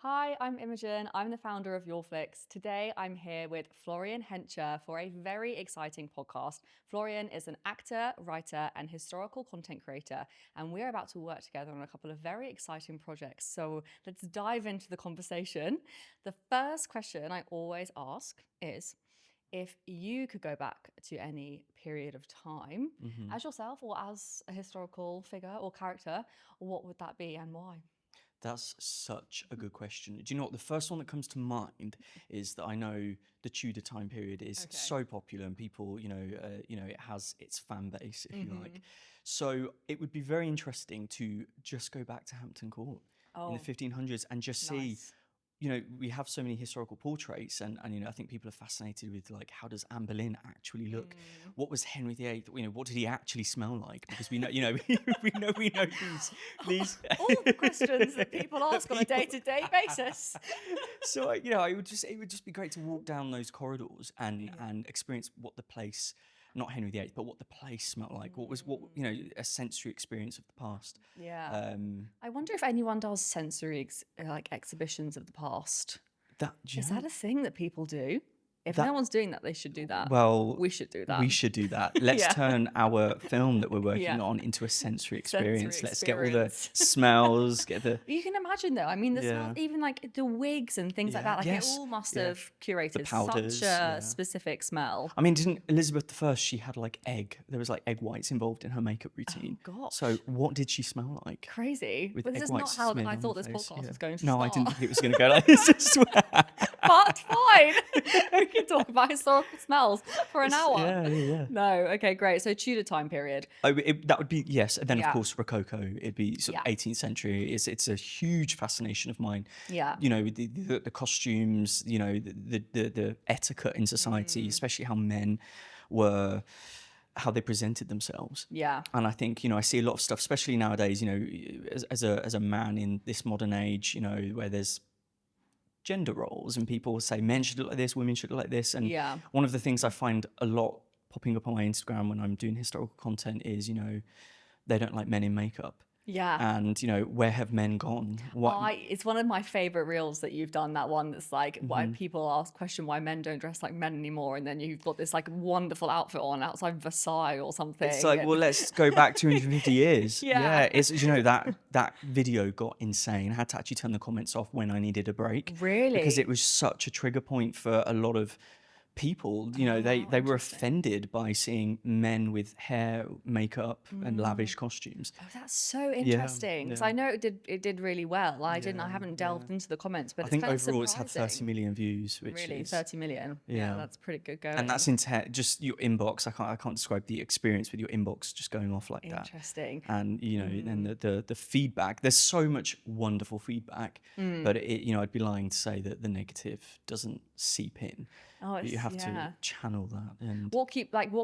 Hi, I'm Imogen. I'm the founder of Yoreflix. Today, I'm here with Florian Hencher for a very exciting podcast. Florian is an actor, writer, and historical content creator, and we're about to work together on a couple of very exciting projects. So let's dive into the conversation. The first question I always ask is, if you could go back to any period of time as yourself or as a historical figure or character, what would that be and why? That's such a good question. Do you know what? The first one that comes to mind is that I know the Tudor time period is Okay. so popular, and people, it has its fan base, if you like. So it would be very interesting to just go back to Hampton Court in the Oh, 1500s and just see. nice. We have so many historical portraits, and I think people are fascinated with, like, how does Anne Boleyn actually look? What was Henry VIII? What did he actually smell like? Because we know, we know these. All the questions that people ask on a day-to-day basis. So it would just be great to walk down those corridors and experience what the place, not Henry VIII, but what the place smelled like. A sensory experience of the past. Yeah. I wonder if anyone does sensory exhibitions of the past. Is that a thing that people do? If no one's doing that, they should do that. Well, we should do that. We should do that. Let's Yeah. turn our film that we're working Yeah. on into a sensory Sensory experience. Let's get all the experience. smells, get the... You can imagine though. I mean, the Yeah. smell, even like the wigs and things like Yeah. that. Like Yes. it all must Yeah. have curated powders, such a yeah. specific smell. I mean, didn't Elizabeth I, she had like there was like egg whites involved in her makeup routine. Oh, gosh. So what did she smell like? Crazy. With But this egg is not whites how smeared I on thought the this face, podcast yeah. was going to No, start. I didn't think it was going to go like this, I swear. But fine. We can talk about historical smells for an hour. Yeah. No, okay, great. So Tudor time period. That would be, yes. And then, Yeah. of course, Rococo. It'd be sort of 18th century. It's a huge fascination of mine. Yeah. With the costumes, the etiquette in society, especially how men were, how they presented themselves. Yeah. And I think, I see a lot of stuff, especially nowadays, as a man in this modern age, where there's gender roles and people say men should look like this, women should look like this. And Yeah. one of the things I find a lot popping up on my Instagram when I'm doing historical content is, they don't like men in makeup. Yeah. And, where have men gone? It's one of my favorite reels that you've done, that one that's like why people question why men don't dress like men anymore, and then you've got this like wonderful outfit on outside Versailles or something. It's like, well, let's go back 250 years. Yeah. It's that video got insane. I had to actually turn the comments off when I needed a break. Really? Because it was such a trigger point for a lot of people. They were offended by seeing men with hair, makeup, and lavish costumes. Oh, that's so interesting. Because I know it did really well. I haven't delved into the comments, but I think it's kind of overall it's had surprising. 30 million views, which Really, is 30 million. Yeah. That's pretty good going. and that's just your inbox. I can't describe the experience with your inbox just going off like that. Interesting. And and the feedback. There's so much wonderful feedback, but I'd be lying to say that the negative doesn't seep in. Oh, But you have to channel that. And what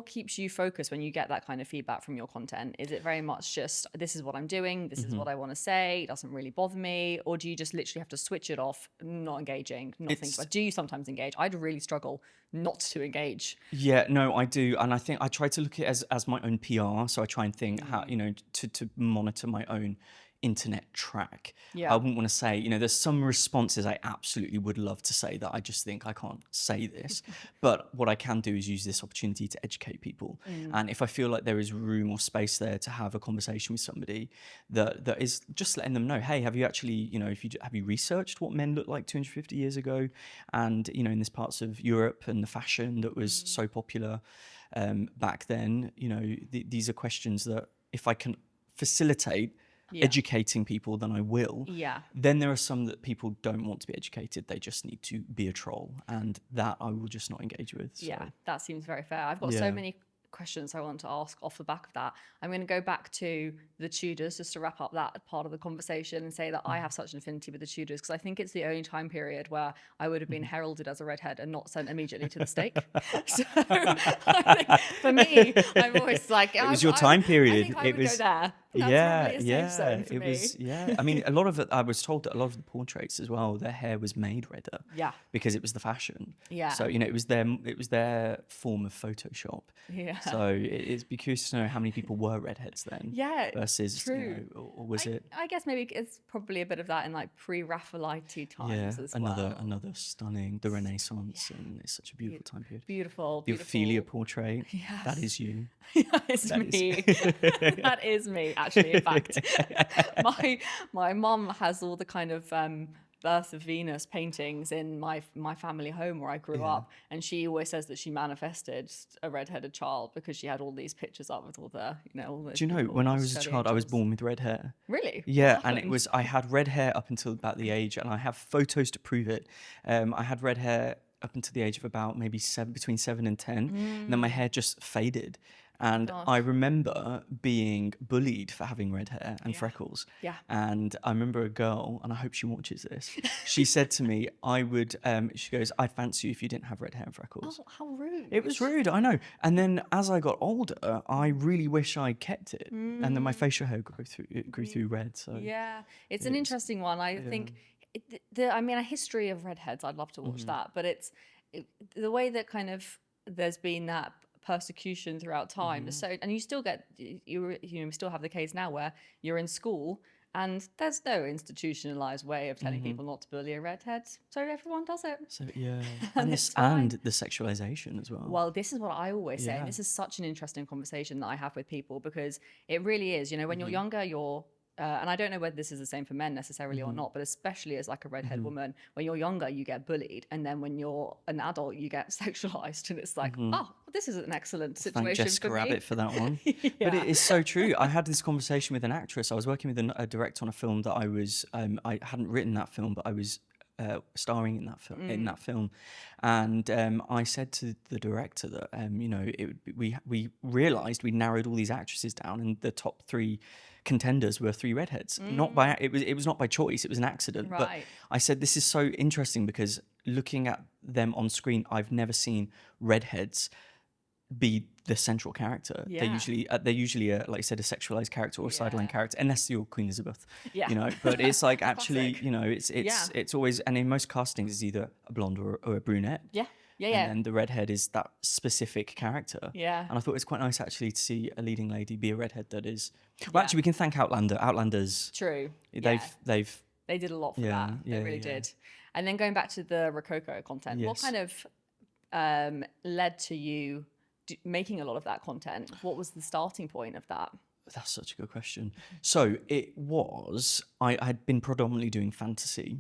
keeps you focused when you get that kind of feedback from your content? Is it very much just, this is what I'm doing, this is what I want to say, it doesn't really bother me, or do you just literally have to switch it off, not engaging, not thinking about? Do you sometimes engage? I'd really struggle not to engage. Yeah, no, I do, and I think I try to look at it as my own PR. So I try and think how to monitor my own internet track. Yeah. I wouldn't want to say, there's some responses I absolutely would love to say that I just think I can't say this. But what I can do is use this opportunity to educate people. And if I feel like there is room or space there to have a conversation with somebody that is just letting them know, hey, have you actually, have you researched what men looked like 250 years ago? And, in this parts of Europe and the fashion that was so popular back then, these are questions that if I can facilitate educating people, then I will. Yeah. Then there are some that people don't want to be educated. They just need to be a troll, and that I will just not engage with. So. Yeah, that seems very fair. I've got so many questions I want to ask off the back of that. I'm going to go back to the Tudors just to wrap up that part of the conversation and say that I have such an affinity with the Tudors because I think it's the only time period where I would have been heralded as a redhead and not sent immediately to the stake. So I think for me, I'm always like, it was your time period. I think I would go there That's probably a safe zone for it me. was, yeah. I mean, a lot of it, I was told that a lot of the portraits as well, their hair was made redder. Yeah. Because it was the fashion. Yeah. So, it was their form of Photoshop. Yeah. So it'd be curious to know how many people were redheads then. Yeah. Versus, True. or was it? I guess maybe it's probably a bit of that in like pre-Raphaelite times as well. Another stunning, the Renaissance, and it's such a beautiful time period. Beautiful. The Ophelia portrait, Yes. that is you. That is me. That is me, actually, in fact. My mum has all the kind of Birth of Venus paintings in my family home where I grew up, and she always says that she manifested a redheaded child because she had all these pictures up with all the, all the. Do you know, when I was a child, I was born with red hair. Really? Yeah, and I had red hair up until about the age, and I have photos to prove it. I had red hair up until the age of about maybe between 7 and 10, and then my hair just faded. And I remember being bullied for having red hair and freckles. Yeah. And I remember a girl, and I hope she watches this, she said to me, she goes, I'd fancy you if you didn't have red hair and freckles. Oh, how rude. It was rude, I know. And then as I got older, I really wish I kept it. And then my facial hair grew through red. So yeah, it's an interesting one. I think, a history of redheads, I'd love to watch that. But the way that kind of there's been that persecution throughout time. So, and you still get, we still have the case now where you're in school and there's no institutionalized way of telling people not to bully a redhead. So everyone does it. So yeah, and the sexualization as well. Well, this is what I always say. And this is such an interesting conversation that I have with people because it really is, when you're younger, you're and I don't know whether this is the same for men necessarily or not, but especially as like a redhead woman, when you're younger, you get bullied. And then when you're an adult, you get sexualized. And it's like, oh, this is an excellent situation. Thank Jessica for me. Rabbit for that one. But it is so true. I had this conversation with an actress. I was working with a director on a film that I hadn't written that film, but I was starring in that film, and I said to the director that we realised we narrowed all these actresses down, and the top 3 contenders were 3 redheads. It was not by choice; it was an accident. Right. But I said this is so interesting because looking at them on screen, I've never seen redheads be the central character. Yeah. They're usually like you said, a sexualized character or a sideline character, unless you're Queen Elizabeth. Yeah. But it's like actually, it's always, and in most castings it's either a blonde or a brunette. Yeah. And then the redhead is that specific character. Yeah. And I thought it was quite nice actually to see a leading lady be a redhead that is. Well, actually, we can thank Outlander. Outlander's. True. They did a lot for that. They really did. And then going back to the Rococo content, what kind of led to you making a lot of that content? What was the starting point of that? That's such a good question. So I had been predominantly doing fantasy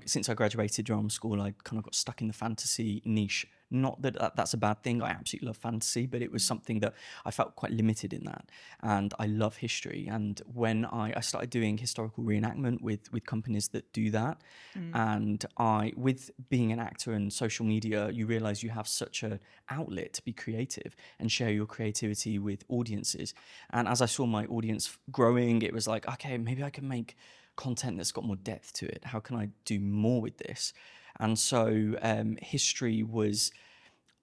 since I graduated drama school. I kind of got stuck in the fantasy niche. Not that that's a bad thing. I absolutely love fantasy, but it was something that I felt quite limited in that. And I love history. And when I started doing historical reenactment with companies that do that, and with being an actor and social media, you realize you have such an outlet to be creative and share your creativity with audiences. And as I saw my audience growing, it was like, okay, maybe I can make content that's got more depth to it. How can I do more with this? And so history was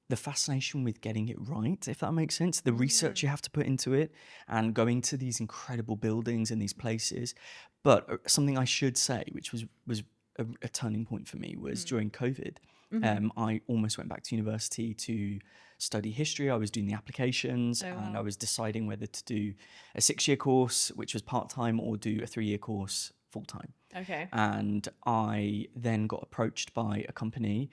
the fascination with getting it right, if that makes sense. The research you have to put into it and going to these incredible buildings and these places. But something I should say, which was a turning point for me, was during COVID. I almost went back to university to study history. I was doing the applications and I was deciding whether to do a 6-year course, which was part-time, or do a 3-year course full-time. Okay. And I then got approached by a company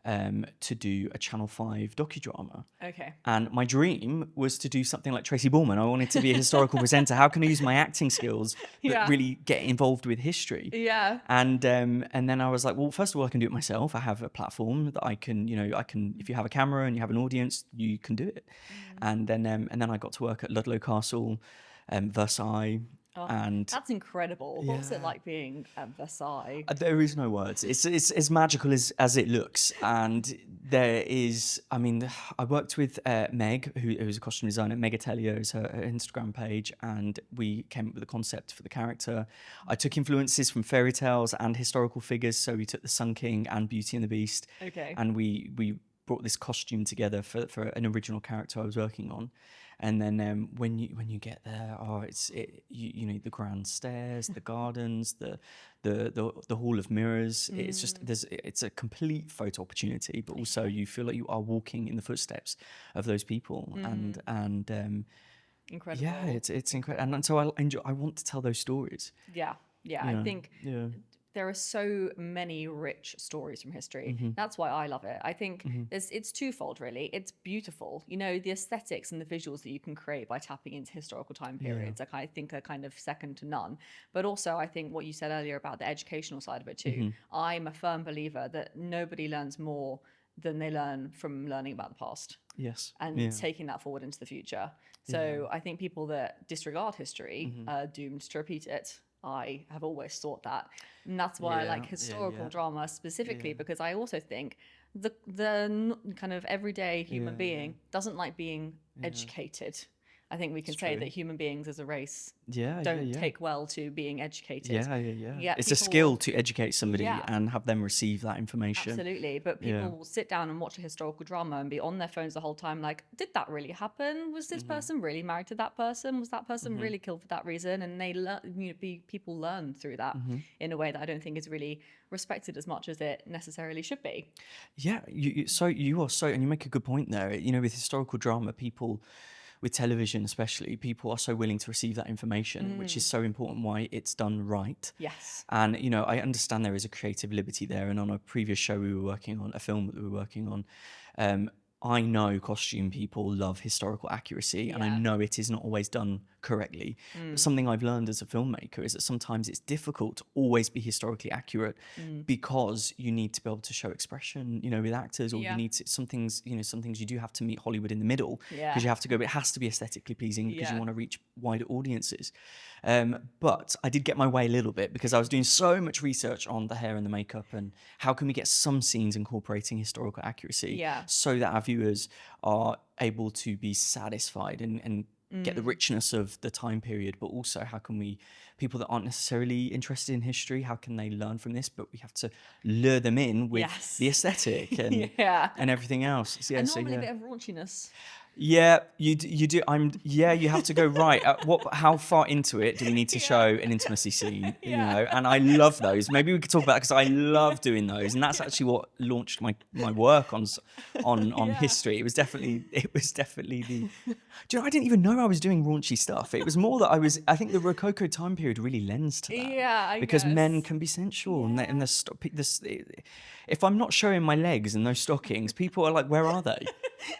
to do a Channel 5 docudrama. Okay. And my dream was to do something like Tracy Borman. I wanted to be a historical presenter. How can I use my acting skills but really get involved with history? Yeah. And then I was like, well, first of all, I can do it myself. I have a platform that I can, if you have a camera and you have an audience, you can do it. And then I got to work at Ludlow Castle, Versailles. Oh, and that's incredible. What was it like being at Versailles? There is no words. It's as magical as it looks. And there is, I worked with Meg, who's a costume designer. Meg Atelier is her Instagram page, and we came up with a concept for the character. I took influences from fairy tales and historical figures. So we took the Sun King and Beauty and the Beast. Okay. And we brought this costume together for an original character I was working on. And then when you get there, you know, the grand stairs, the gardens, the hall of mirrors. It's a complete photo opportunity, but also you feel like you are walking in the footsteps of those people, and Incredible. yeah, it's incredible. And so I want to tell those stories. Yeah. I think there are so many rich stories from history. That's why I love it. I think it's twofold, really. It's beautiful. You know, the aesthetics and the visuals that you can create by tapping into historical time periods, like I think are kind of second to none. But also, I think what you said earlier about the educational side of it too. I'm a firm believer that nobody learns more than they learn from learning about the past. Yes. And taking that forward into the future. So I think people that disregard history are doomed to repeat it. I have always thought that. And that's why I like historical drama specifically, because I also think the kind of everyday human being doesn't like being educated. I think we can say that human beings as a race don't take well to being educated. Yeah. It's a skill to educate somebody and have them receive that information. Absolutely. But people will sit down and watch a historical drama and be on their phones the whole time like, did that really happen? Was this person really married to that person? Was that person really killed for that reason? And they people learn through that in a way that I don't think is really respected as much as it necessarily should be. Yeah, you are so, and you make a good point there. You know, with historical drama, people, with television especially, people are so willing to receive that information, which is so important why it's done right. Yes. And, you know, I understand there is a creative liberty there. And on a previous show we were working on, a film that we were working on, I know costume people love historical accuracy, and I know it is not always done correctly. But something I've learned as a filmmaker is that sometimes it's difficult to always be historically accurate because you need to be able to show expression, you know, with actors, or you need to, some things you do have to meet Hollywood in the middle, because you have to go, but it has to be aesthetically pleasing because you want to reach wider audiences. But I did get my way a little bit because I was doing so much research on the hair and the makeup and how can we get some scenes incorporating historical accuracy so that our viewers are able to be satisfied and get the richness of the time period, but also how can we, people that aren't necessarily interested in history, how can they learn from this? But we have to lure them in with the aesthetic and and everything else. So, and normally a bit of raunchiness. Yeah, you do. You have to go right. How far into it do we need to show an intimacy scene? You know, and I love those. Maybe we could talk about it because I love doing those, and that's actually what launched my work on history. It was definitely the. Do you know? I didn't even know I was doing raunchy stuff. It was more that I think the Rococo time period really lends to that. Yeah, because men can be sensual, and if I'm not showing my legs in those stockings, people are like, "Where are they?"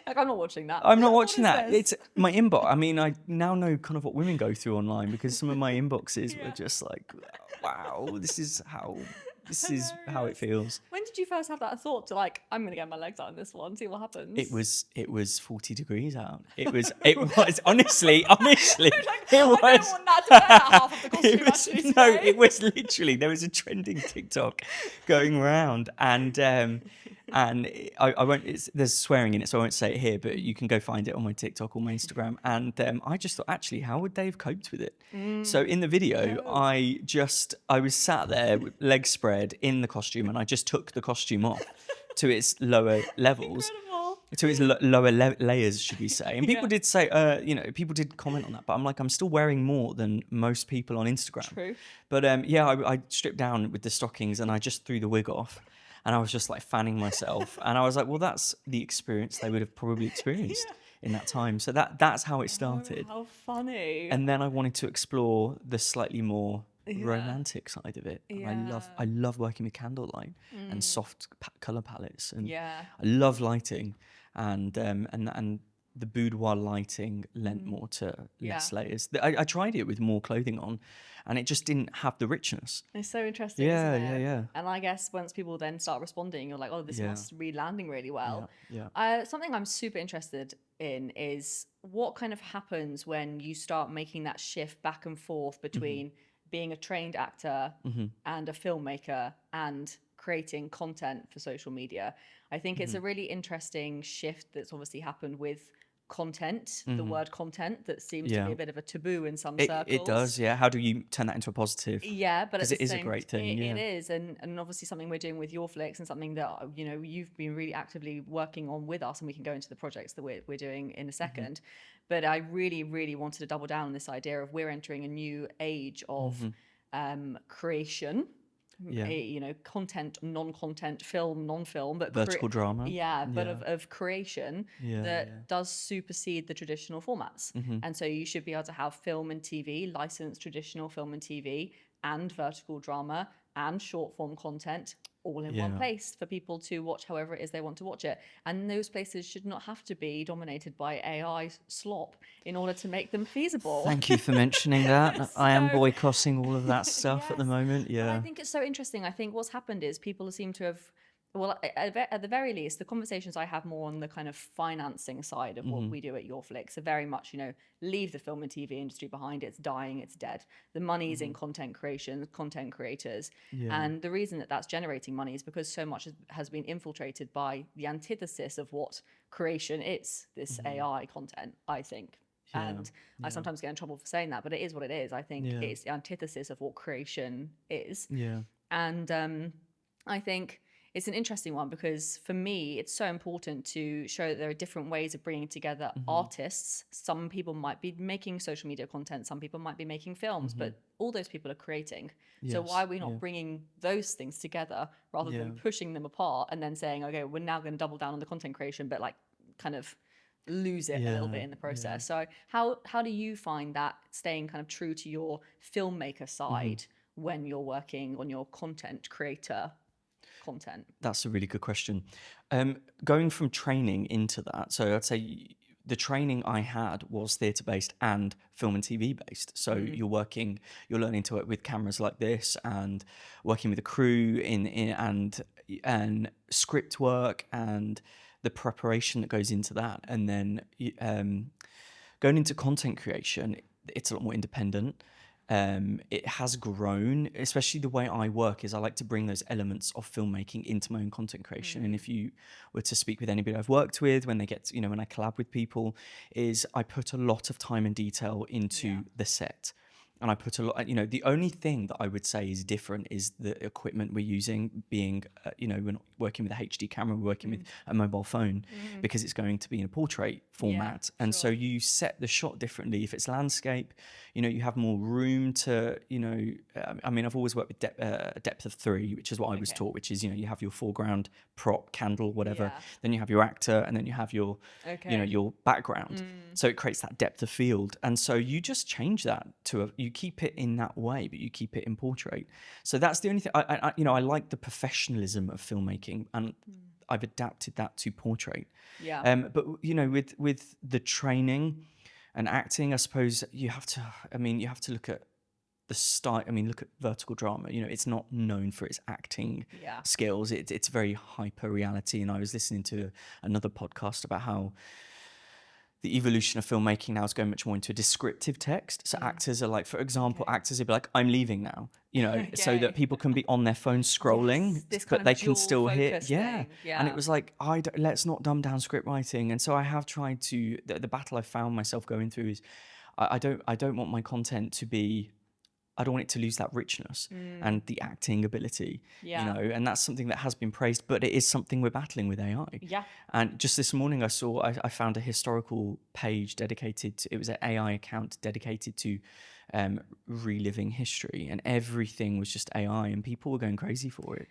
Like, I'm not watching that. I'm not watching that. This? It's my inbox. I mean, I now know kind of what women go through online because some of my inboxes were just like, wow, this is how it feels. When did you first have that thought to like, I'm gonna get my legs out in this one, see what happens? It was 40 degrees out. It was honestly it was. I don't want that to wear that half of the costume. It was literally, there was a trending TikTok going around, and I won't. There's swearing in it, so I won't say it here. But you can go find it on my TikTok or my Instagram. And I just thought, actually, how would they have coped with it? So in the video, I was sat there with legs spread in the costume, and I just took the costume off to its lower levels. Incredible. To its lower layers, should we say? And people did say, people did comment on that. But I'm still wearing more than most people on Instagram. True. But I stripped down with the stockings, and I just threw the wig off. And I was just like fanning myself. And I was like, well, that's the experience they would have probably experienced in that time. So that's how it started. Oh, how funny. And then I wanted to explore the slightly more romantic side of it. I love working with candlelight and soft color palettes. And I love lighting. And the boudoir lighting lent more to less layers. I tried it with more clothing on, and it just didn't have the richness. It's so interesting. Yeah. And I guess once people then start responding, you're like, oh, this must be landing really well. Yeah. Something I'm super interested in is what kind of happens when you start making that shift back and forth between being a trained actor and a filmmaker and creating content for social media. I think it's a really interesting shift that's obviously happened with content, the word content, that seems to Yeah. be a bit of a taboo in some It circles. does, yeah. How do you turn that into a positive? Yeah, but at Because the it is a same, great thing, it yeah. is, and obviously something we're doing with Yoreflix, and something that you've been really actively working on with us, and we can go into the projects that we're doing in a second. But I really, really wanted to double down on this idea of we're entering a new age of creation. Yeah. Content, non-content, film, non-film, but Vertical drama. but Yeah. of creation Yeah, that yeah. does supersede the traditional formats. And so you should be able to have film and TV, licensed traditional film and TV, and vertical drama and short form content all in one Yeah. place for people to watch however it is they want to watch it. And those places should not have to be dominated by AI slop in order to make them feasible. Thank you for mentioning that. I am So- boycotting all of that stuff at the Yes. moment. But Yeah. I think it's so interesting. I think what's happened is people seem to have, well, at the very least, the conversations I have more on the kind of financing side of what we do at Yoreflix are very much, leave the film and TV industry behind. It's dying, it's dead. The money's in content creation, content creators. Yeah. And the reason that that's generating money is because so much has been infiltrated by the antithesis of what creation is, this AI content, I think. Yeah, And I sometimes get in trouble for saying that, but it is what it is. I think Yeah. it's the antithesis of what creation is. Yeah. And I think it's an interesting one because for me, it's so important to show that there are different ways of bringing together artists. Some people might be making social media content, some people might be making films, but all those people are creating. So Yes, why are we not yeah. bringing those things together rather than pushing them apart and then saying, okay, we're now going to double down on the content creation, but like kind of lose it a little bit in the process. So how do you find that staying kind of true to your filmmaker side when you're working on your content creator content? That's a really good question. Going from training into that, so I'd say the training I had was theatre based and film and TV based. So you're learning to work with cameras like this and working with a crew and script work and the preparation that goes into that, and then going into content creation, it's a lot more independent. It has grown, especially the way I work is I like to bring those elements of filmmaking into my own content creation. And if you were to speak with anybody I've worked with, when they get, when I collab with people, is I put a lot of time and detail into the set. And I put a lot, the only thing that I would say is different is the equipment we're using being, we're not working with a HD camera, we're working with a mobile phone because it's going to be in a portrait format. And so you set the shot differently. If it's landscape, you have more room to, I've always worked with depth of 3, which is what I was taught, which is, you have your foreground, prop, candle, whatever. Then you have your actor, and then you have your, your background. So it creates that depth of field. And so you just change that you keep it in that way, but you keep it in portrait. So that's the only thing. I like the professionalism of filmmaking, and I've adapted that to portrait. Yeah. But with the training and acting, I suppose you have to look at the style. Look at vertical drama. It's not known for its acting skills. It's very hyper reality. And I was listening to another podcast about how the evolution of filmmaking now is going much more into a descriptive text. So actors are like, for example, actors will be like, I'm leaving now, so that people can be on their phone scrolling, but they can still hear. Yeah. And it was like, let's not dumb down script writing. And so I have tried to, the battle I found myself going through is I don't want my content to be, I don't want it to lose that richness and the acting ability, and that's something that has been praised, but it is something we're battling with AI. Yeah. And just this morning I found a historical page dedicated to, it was an AI account dedicated to reliving history, and everything was just AI and people were going crazy for it.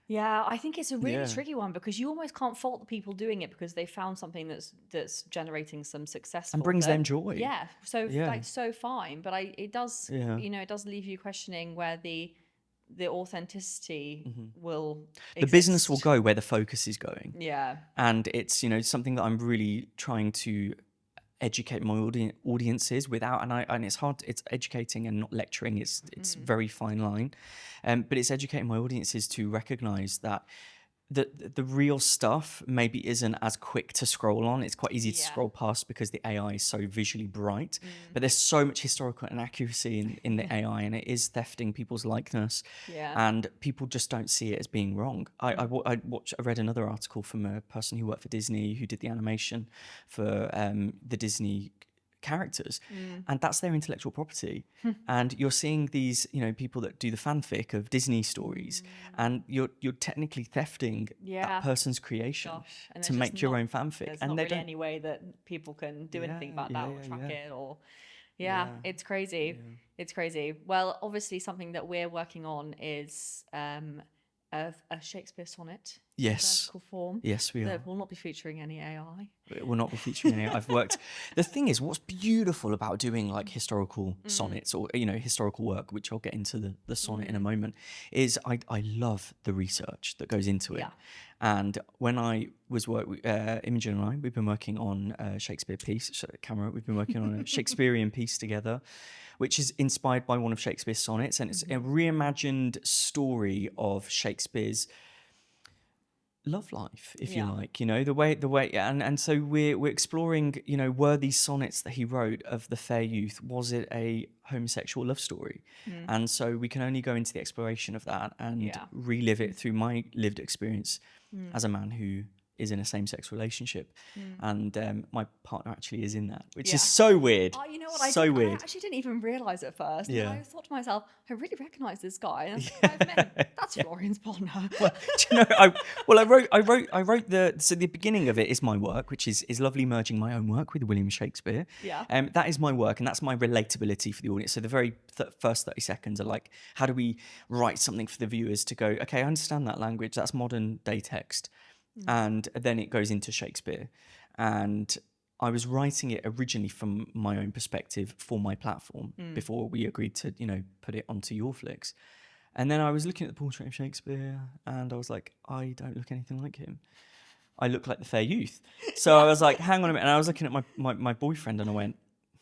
Yeah, I think it's a really tricky one because you almost can't fault the people doing it because they found something that's generating some success And brings them joy. Yeah, so fine, but it does it does leave you questioning where the authenticity will the business will go where the focus is going. Yeah, and it's something that I'm really trying to educate my audiences without, and it's hard. It's educating and not lecturing. It's very fine line, but it's educating my audiences to recognize that the real stuff maybe isn't as quick to scroll on. It's quite easy to Yeah. scroll past because the AI is so visually bright. But there's so much historical inaccuracy in the AI, and it is thefting people's likeness. Yeah. And people just don't see it as being wrong. I read another article from a person who worked for Disney who did the animation for the Disney characters, and that's their intellectual property. And you're seeing these, people that do the fanfic of Disney stories, and you're technically thefting that person's creation And to make your own fanfic. There's and not they really don't. any way that people can do anything about that or track it or. Yeah. It's crazy. Yeah. It's crazy. Well, obviously, something that we're working on is a Shakespeare sonnet. Yes. Vertical form. Yes, we are. That will not be featuring any AI. It will not be featuring any. I've worked. The thing is, what's beautiful about doing like historical sonnets or historical work, which I'll get into the sonnet in a moment, is I love the research that goes into it. Yeah. And when I was Imogen and I, we've been working on a Shakespeare piece. We've been working on a Shakespearean piece together, which is inspired by one of Shakespeare's sonnets, and it's a reimagined story of Shakespeare's love life, if you like, the way, and so we're exploring, were these sonnets that he wrote of the fair youth, was it a homosexual love story? And so we can only go into the exploration of that and relive it through my lived experience as a man who is in a same-sex relationship, and my partner actually is in that, which is so weird. Oh, you know what? Weird. I actually didn't even realise at first. Yeah. And I thought to myself, I really recognise this guy. And I've met him. That's Florian's partner. Well, do you know, I wrote the beginning of it is my work, which is lovely, merging my own work with William Shakespeare. Yeah. That is my work, and that's my relatability for the audience. So the very first 30 seconds are like, how do we write something for the viewers to go, okay, I understand that language, that's modern day text. And then it goes into Shakespeare. And I was writing it originally from my own perspective for my platform before we agreed to, put it onto Yoreflix. And then I was looking at the portrait of Shakespeare and I was like, I don't look anything like him. I look like the fair youth. So I was like, hang on a minute. And I was looking at my boyfriend and I went,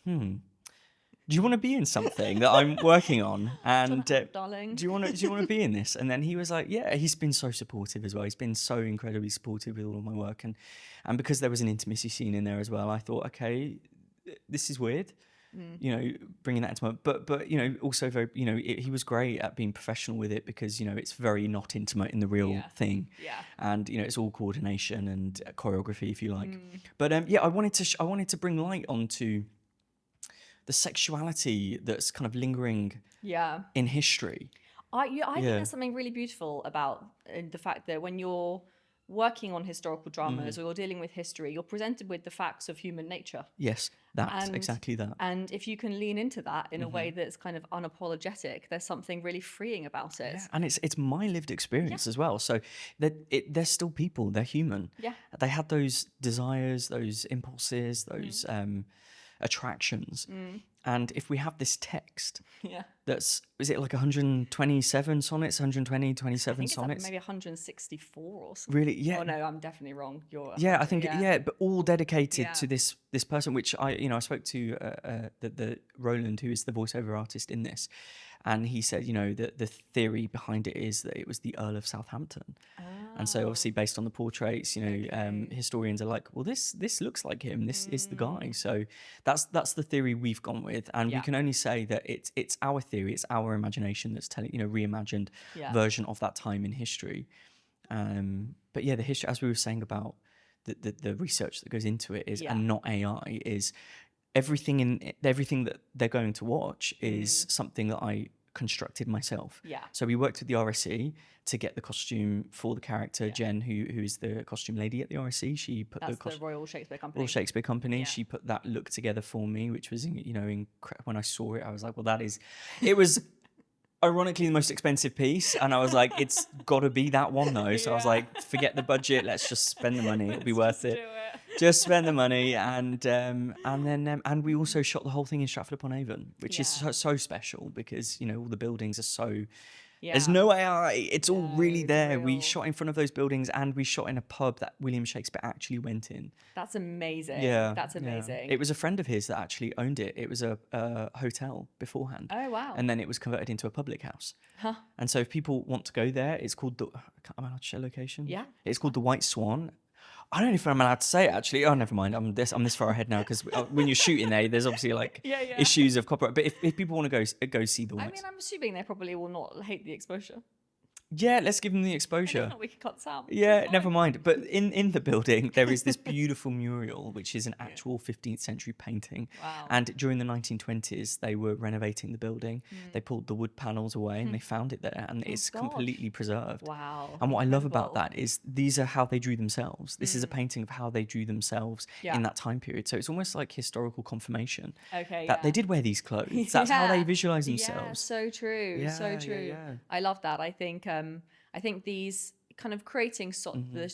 do you want to be in something that I'm working on? And darling, do you want to be in this? And then he was like, yeah. He's been so supportive as well. He's been so incredibly supportive with all of my work, and because there was an intimacy scene in there as well, I thought, okay, this is weird. Bringing that into my, but also very, he was great at being professional with it, because it's very not intimate in the real thing. And it's all coordination and choreography, if you like. But I wanted to bring light onto the sexuality that's kind of lingering in history. I think there's something really beautiful about the fact that when you're working on historical dramas or you're dealing with history, you're presented with the facts of human nature. Yes, exactly that. And if you can lean into that in a way that's kind of unapologetic, there's something really freeing about it. Yeah, and it's my lived experience as well. So they're still people, they're human. Yeah. They had those desires, those impulses, those attractions. And if we have this text is it like 127 sonnets, 127 sonnets? Maybe 164 or something. Really? Yeah. Oh no, I'm definitely wrong. I think but all dedicated to this person, which I spoke to the Roland, who is the voiceover artist in this, and he said, the theory behind it is that it was the Earl of Southampton. And so obviously based on the portraits, historians are like, well, this looks like him. This is the guy. So that's the theory we've gone with. And we can only say that it's our theory, it's our imagination that's telling, reimagined version of that time in history. But the history, as we were saying about the research that goes into it is, and not AI, is everything that they're going to watch is something that I constructed myself. Yeah. So we worked with the RSC to get the costume for the character Jen, who is the costume lady at the RSC. She put the Royal Shakespeare Company. Royal Shakespeare Company. Yeah. She put that look together for me, which was when I saw it, I was like, well, it was ironically the most expensive piece, and I was like, it's got to be that one though. So I was like, forget the budget, let's just spend the money. It'll be worth it. Just spend the money, and we also shot the whole thing in Stratford-upon-Avon, which is so special because all the buildings are so There's Yeah. no AI. It's all No, really it's there. We real. shot in front of those buildings, and we shot in a pub that William Shakespeare actually went in. That's amazing. Yeah, That's yeah. amazing. It was a friend of his that actually owned it. It was a hotel beforehand. Oh, wow. And then it was converted into a public house. Huh. And so if people want to go there, it's called am I allowed to share location? Yeah. It's called the White Swan. I don't know if I'm allowed to say it, actually. Oh, never mind. I'm this far ahead now, because when you're shooting there, there's obviously like Yeah. issues of copyright. But if people want to go see the White, I mean, I'm assuming they probably will not hate the exposure. yeah, let's give them the And exposure. if not, we can cut this out. Yeah, It's never fine. mind. But in the building, there is this beautiful mural, which is an actual 15th century painting. Wow. And during the 1920s, they were renovating the building. They pulled the wood panels away and they found it there, and it's gosh. completely preserved. Wow. And what I love about Incredible. that is these are how they drew themselves. This is a painting of how they drew themselves Yeah. in that time period. So it's almost like historical confirmation Okay, that they yeah. did wear these clothes. That's how they Yeah. visualize Yeah, themselves. so true. So Yeah, yeah, true. yeah. I love that. I think these kind of creating the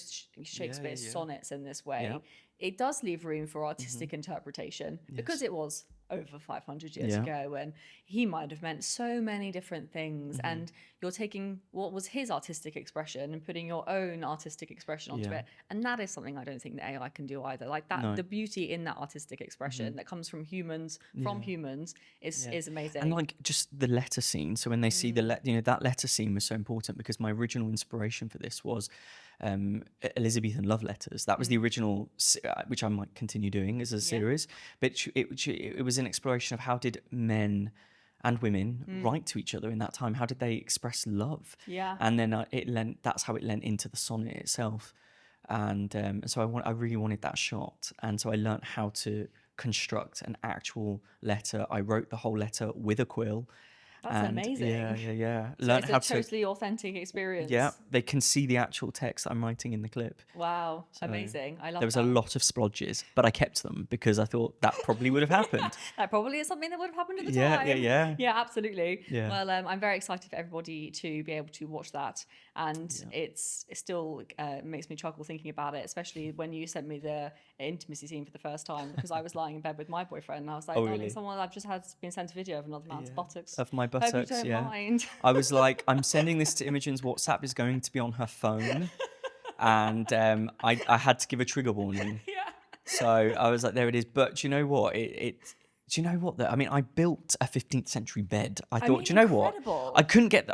Shakespeare yeah. sonnets in this way, Yeah. it does leave room for artistic interpretation, because it was over 500 years Yeah. ago, and he might have meant so many different things, Mm-hmm. and you're taking what was his artistic expression and putting your own artistic expression onto Yeah. it, and that is something I don't think the AI can do either. Like that, No. Mm-hmm. the beauty in that artistic expression that comes from humans is amazing. And like just the letter scene. So when they see the that letter scene was so important, because my original inspiration for this was Elizabethan love letters. That was the original, which I might continue doing as a series. But it was an exploration of how did men and women write to each other in that time. How did they express love? Yeah. And then that's how it lent into the sonnet itself. And so I really wanted that shot. And so I learnt how to construct an actual letter. I wrote the whole letter with a quill. That's amazing. Yeah. So Learned it's how a totally authentic experience. Yeah, they can see the actual text I'm writing in the clip. Wow. Amazing. I love There was that. a lot of splodges, but I kept them because I thought that probably would have happened. That probably is something that would have happened at the Yeah, time. yeah. Yeah, absolutely. Yeah. Well, I'm very excited for everybody to be able to watch that. And it still makes me chuckle thinking about it, especially when you sent me the intimacy scene for the first time, because I was lying in bed with my boyfriend and I was like, Oh, darling, really? I've just been sent a video of another man's buttocks. Of my Hope you buttocks, don't yeah. mind. I was like, I'm sending this to Imogen's WhatsApp, is going to be on her phone. And I had to give a trigger warning. Yeah. So I was like, there it is. But do you know what? Do you know what? I mean, I built a 15th century bed. I thought, mean, do you know incredible. what? I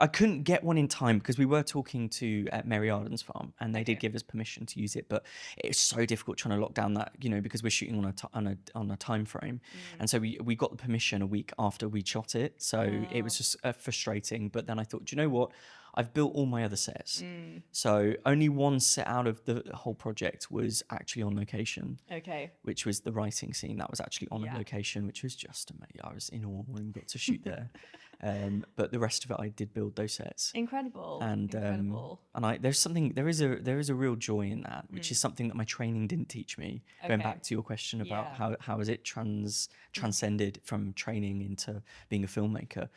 couldn't get one in time, because we were talking to Mary Arden's farm, and they did give us permission to use it. But it's so difficult trying to lock down that, because we're shooting on a time frame, and so we got the permission a week after we shot it. So it was just frustrating. But then I thought, do you know what? I've built all my other sets. So only one set out of the whole project was actually on location. Okay. Which was the writing scene. That was actually on Yeah. location, which was just amazing. I was in awe when we got to shoot there. But the rest of it, I did build those sets. Incredible. And Incredible. and there is a real joy in that, which is something that my training didn't teach me. Going Okay. back to your question about Yeah. how is it transcended from training into being a filmmaker.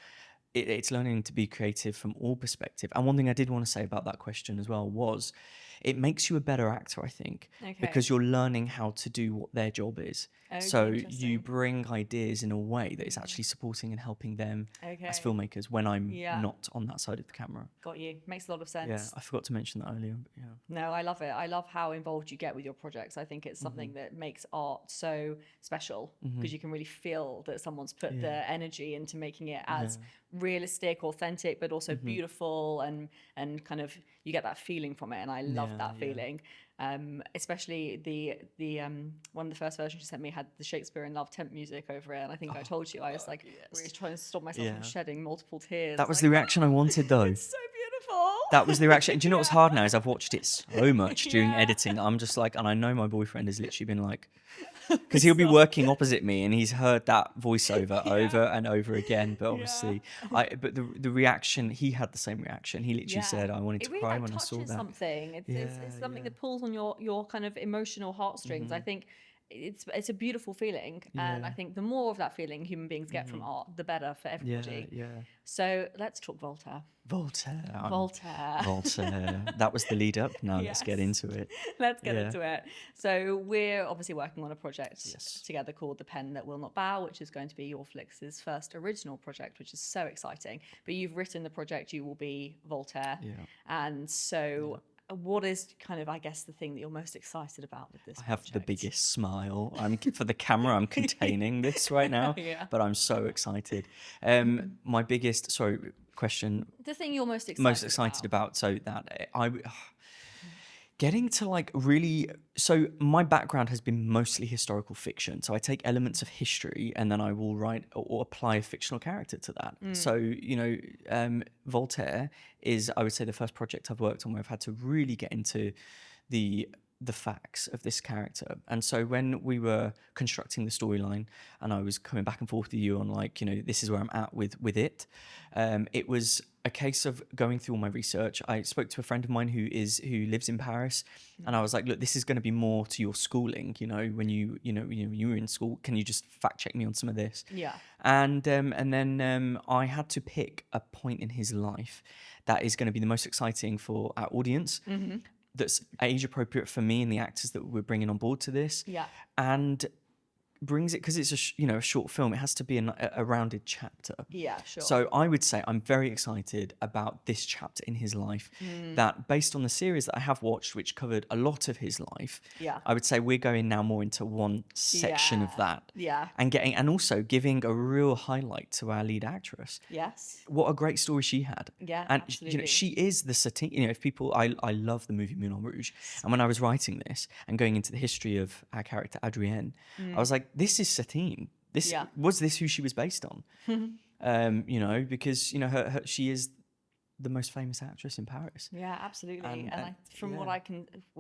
It's learning to be creative from all perspective. And one thing I did want to say about that question as well was, it makes you a better actor, I think, Okay. because you're learning how to do what their job is. Okay, So you interesting. bring ideas in a way that is actually supporting and helping them as Okay. filmmakers when I'm Yeah. not on that side of the camera. Got you. Makes a lot of sense. Yeah, I forgot to mention that earlier. But yeah. No, I love it. I love how involved you get with your projects. I think it's something that makes art so special, because you can really feel that someone's put the energy into making it as realistic, authentic, but also beautiful, and kind of you get that feeling from it. And I love that feeling. Especially the one of the first versions you sent me had the Shakespeare in Love temp music over it, and I think I told you I was like really trying to stop myself from shedding multiple tears. That was the reaction I wanted, though. It's so beautiful. That was the reaction. Do you know what's hard now is I've watched it so much during Yeah. editing. I'm just like, and I know my boyfriend has literally been like, because he'll be working opposite me and he's heard that voiceover over and over again. But obviously, but the reaction, he had the same reaction. He literally said, I wanted to really, cry like, when I saw touches that. something. It's something that pulls on your kind of emotional heartstrings. I think it's a beautiful feeling. And I think the more of that feeling human beings get from art, the better for everybody. So let's talk Voltaire. Voltaire. That was the lead up. Now let's get into it. Let's get into it. So we're obviously working on a project together called The Pen That Will Not Bow, which is going to be Yoreflix's first original project, which is so exciting. But you've written the project, you will be Voltaire. And so what is kind of, I guess, the thing that you're most excited about with this project? I have the biggest smile. For the camera, I'm containing this right now, but I'm so excited. My biggest, question. The thing you're most excited about. So that getting to like really, so my background has been mostly historical fiction. So I take elements of history and then I will write or apply a fictional character to that. So, Voltaire is, I would say, the first project I've worked on where I've had to really get into the facts of this character. And so when we were constructing the storyline and I was coming back and forth with you on like, this is where I'm at with it, it was a case of going through all my research. I spoke to a friend of mine who lives in Paris, and I was like, look, this is going to be more to your schooling, when you were in school, can you just fact check me on some of this? And then I had to pick a point in his life that is going to be the most exciting for our audience, that's age appropriate for me and the actors that we're bringing on board to this, and brings it, because it's a short film, it has to be a rounded chapter. So I would say I'm very excited about this chapter in his life, that based on the series that I have watched, which covered a lot of his life, I would say we're going now more into one section of that, and also giving a real highlight to our lead actress. What a great story she had. And absolutely. She is the Satine. If people, I love the movie Moulin Rouge, and when I was writing this and going into the history of our character Adrienne, I was like, this is Satine. Was this who she was based on? Because she is the most famous actress in Paris. Absolutely. And from what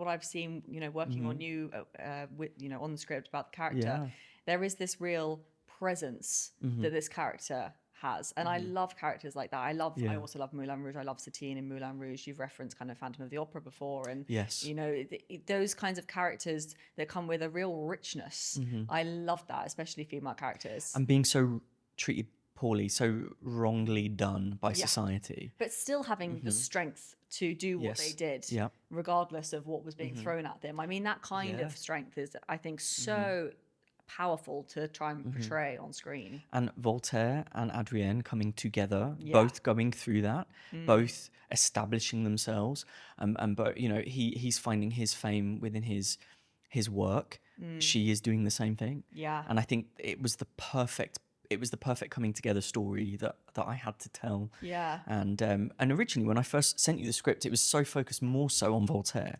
I've seen, working on you, on the script about the character, there is this real presence that this character has, and I love characters like that. I also love Moulin Rouge. I love Satine in Moulin Rouge. You've referenced kind of Phantom of the Opera before, and those kinds of characters that come with a real richness. I love that, especially female characters. And being so treated poorly, so wrongly done by society, but still having the strength to do what they did, regardless of what was being thrown at them. I mean, that kind of strength is, I think, so powerful to try and portray on screen. And Voltaire and Adrienne coming together, both going through that, both establishing themselves, and but he's finding his fame within his work. She is doing the same thing. And I think it was the perfect coming together story that I had to tell. And originally when I first sent you the script, it was so focused more so on Voltaire.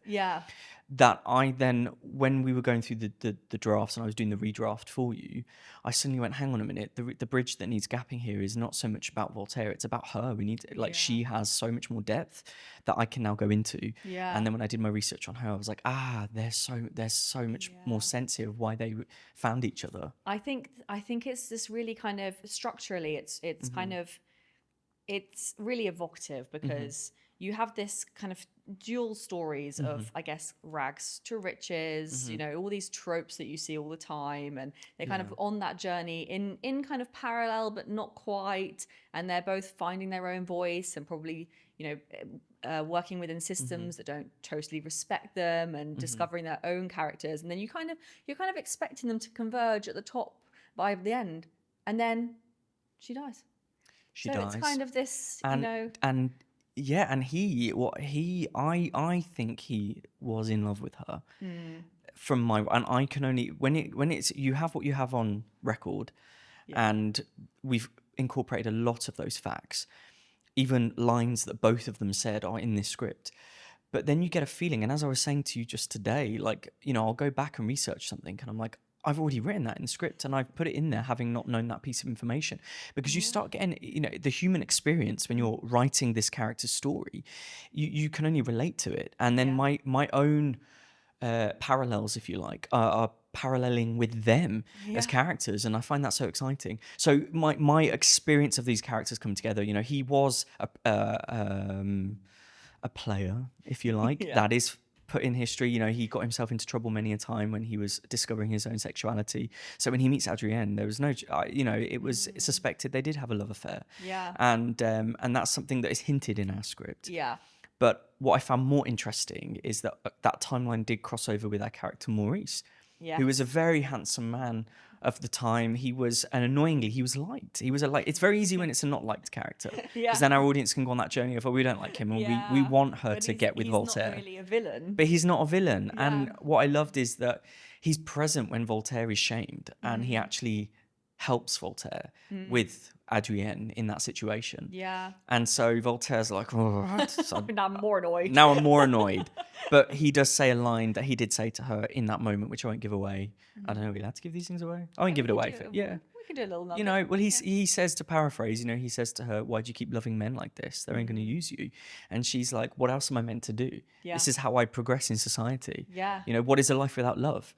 That I then, when we were going through the drafts and I was doing the redraft for you, I suddenly went, hang on a minute, the bridge that needs gapping here is not so much about Voltaire, it's about her. We need she has so much more depth that I can now go into. And then when I did my research on her, I was like, there's so much more sense here of why they found each other. I think it's this really kind of structurally, it's kind of, it's really evocative because you have this kind of dual stories of, I guess, rags to riches, all these tropes that you see all the time, and they're kind of on that journey in kind of parallel but not quite, and they're both finding their own voice and probably working within systems that don't totally respect them, and discovering their own characters, and then you're kind of expecting them to converge at the top by the end, and then she dies. She dies. It's kind of this, and I think he was in love with her. And I can only, when it's, you have what you have on record, and we've incorporated a lot of those facts, even lines that both of them said are in this script. But then you get a feeling, and as I was saying to you just today, like, I'll go back and research something and I'm like, I've already written that in the script and I've put it in there having not known that piece of information, because you start getting, the human experience when you're writing this character's story, you can only relate to it. And then my own parallels, if you like, are paralleling with them as characters, and I find that so exciting. So my experience of these characters coming together, he was a player, if you like, that is put in history. You know, he got himself into trouble many a time when he was discovering his own sexuality. So when he meets Adrienne, there was no, you know, it was suspected they did have a love affair. Yeah. And that's something that is hinted in our script. Yeah. But what I found more interesting is that that timeline did cross over with our character Maurice, who was a very handsome man of the time. He was, and annoyingly, he was liked. He was it's very easy when it's a not liked character, because then our audience can go on that journey of, oh, we don't like him, and we want her to get with Voltaire. He's not really a villain. But he's not a villain. And what I loved is that he's present when Voltaire is shamed, and he actually helps Voltaire with Adrienne in that situation. Yeah. And so Voltaire's like, oh, now I'm more annoyed. Now I'm more annoyed. But he does say a line that he did say to her in that moment, which I won't give away. I don't know, are we allowed to give these things away? I won't give it away. We can do a little nugget. You know, well, he says, to paraphrase, you know, he says to her, why do you keep loving men like this? They're only going to use you. And she's like, what else am I meant to do? Yeah. This is how I progress in society. Yeah. You know, what is a life without love?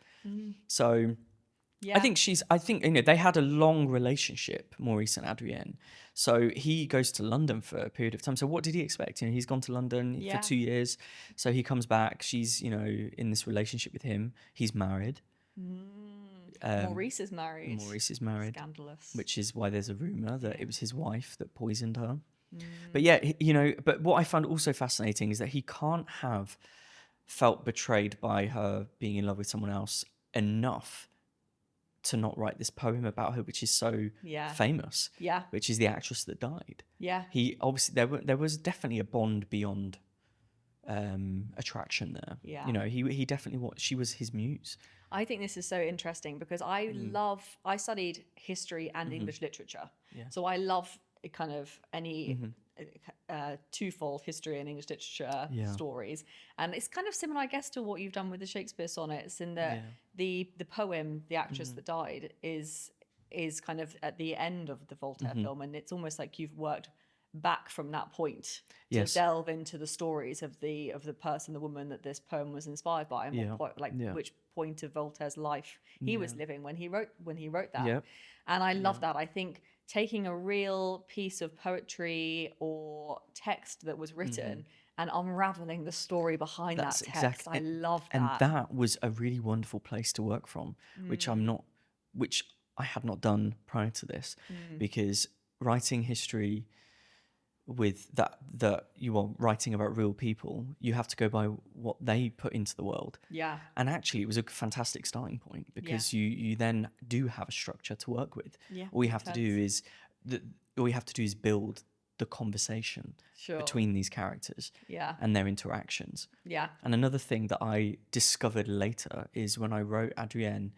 So I think you know, they had a long relationship, Maurice and Adrienne. So he goes to London for a period of time. So what did he expect? You know, he's gone to London for 2 years. So he comes back. She's, you know, in this relationship with him. He's married. Maurice is married. Maurice is married. Scandalous. Which is why there's a rumour that it was his wife that poisoned her. But yeah, you know, but what I found also fascinating is that he can't have felt betrayed by her being in love with someone else enough to not write this poem about her, which is so famous. Yeah. Which is the actress that died. Yeah. He obviously, there was definitely a bond beyond attraction there. Yeah. You know, he definitely she was his muse. I think this is so interesting because I studied history and English literature. Yeah. So I love kind of any twofold history and English literature stories. And it's kind of similar, I guess, to what you've done with the Shakespeare sonnets, in that the poem, the actress that died, is kind of at the end of the Voltaire film. And it's almost like you've worked back from that point to delve into the stories of the person, the woman that this poem was inspired by, and which point of Voltaire's life he was living when he wrote that. Yep. And I love that. I think taking a real piece of poetry or text that was written and unraveling the story behind that text. I love that. And that was a really wonderful place to work from, which I had not done prior to this, because writing history with that you are writing about real people, you have to go by what they put into the world. Yeah. And actually it was a fantastic starting point, because you then do have a structure to work with. Yeah. All you have to do is build the conversation between these characters and their interactions. Yeah. And another thing that I discovered later is when I wrote Adrienne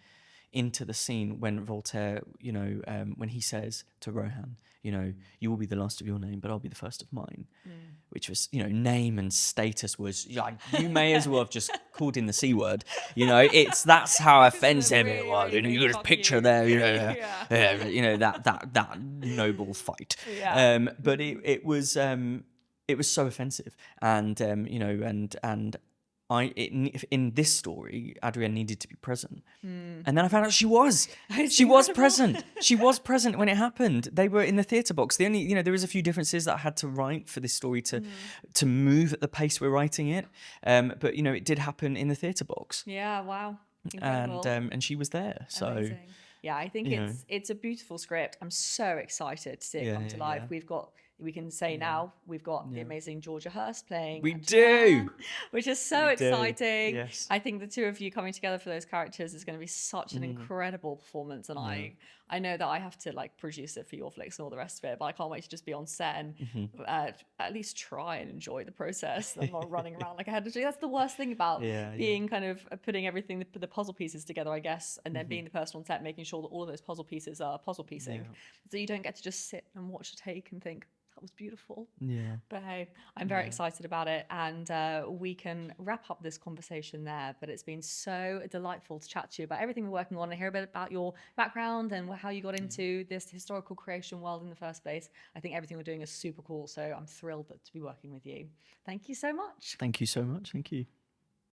into the scene, when Voltaire, you know, when he says to Rohan, you know, you will be the last of your name, but I'll be the first of mine, which was, you know, name and status was like, you may as well have just called in the C word, you know, that's how offensive it was. You know, you got a picture there, you know, you know, that noble fight. Yeah. But it was so offensive, and you know, and in this story, Adrienne needed to be present. And then I found out she was present. She was present when it happened. They were in the theatre box. The only, you know, there was a few differences that I had to write for this story to move at the pace we're writing it. But, you know, it did happen in the theatre box. Yeah, wow. Incredible. And she was there. So amazing. Yeah, I think it's a beautiful script. I'm so excited to see it come to life. Yeah. We can say now we've got the amazing Georgia Hurst playing. We do, which is so exciting. Yes. I think the two of you coming together for those characters is going to be such an incredible performance, and I know that I have to like produce it for Yoreflix and all the rest of it, but I can't wait to just be on set and at least try and enjoy the process. I'm not running around like I had to do. That's the worst thing about being kind of putting everything, the puzzle pieces together, I guess, and then being the person on set, making sure that all of those puzzle pieces are puzzle piecing, so you don't get to just sit and watch a take and think, that was beautiful. Yeah. But hey, I'm very excited about it, and we can wrap up this conversation there. But it's been so delightful to chat to you about everything we're working on and hear a bit about your background and how you got into this historical creation world in the first place. I think everything we're doing is super cool, so I'm thrilled to be working with you. Thank you so much. Thank you so much. Thank you.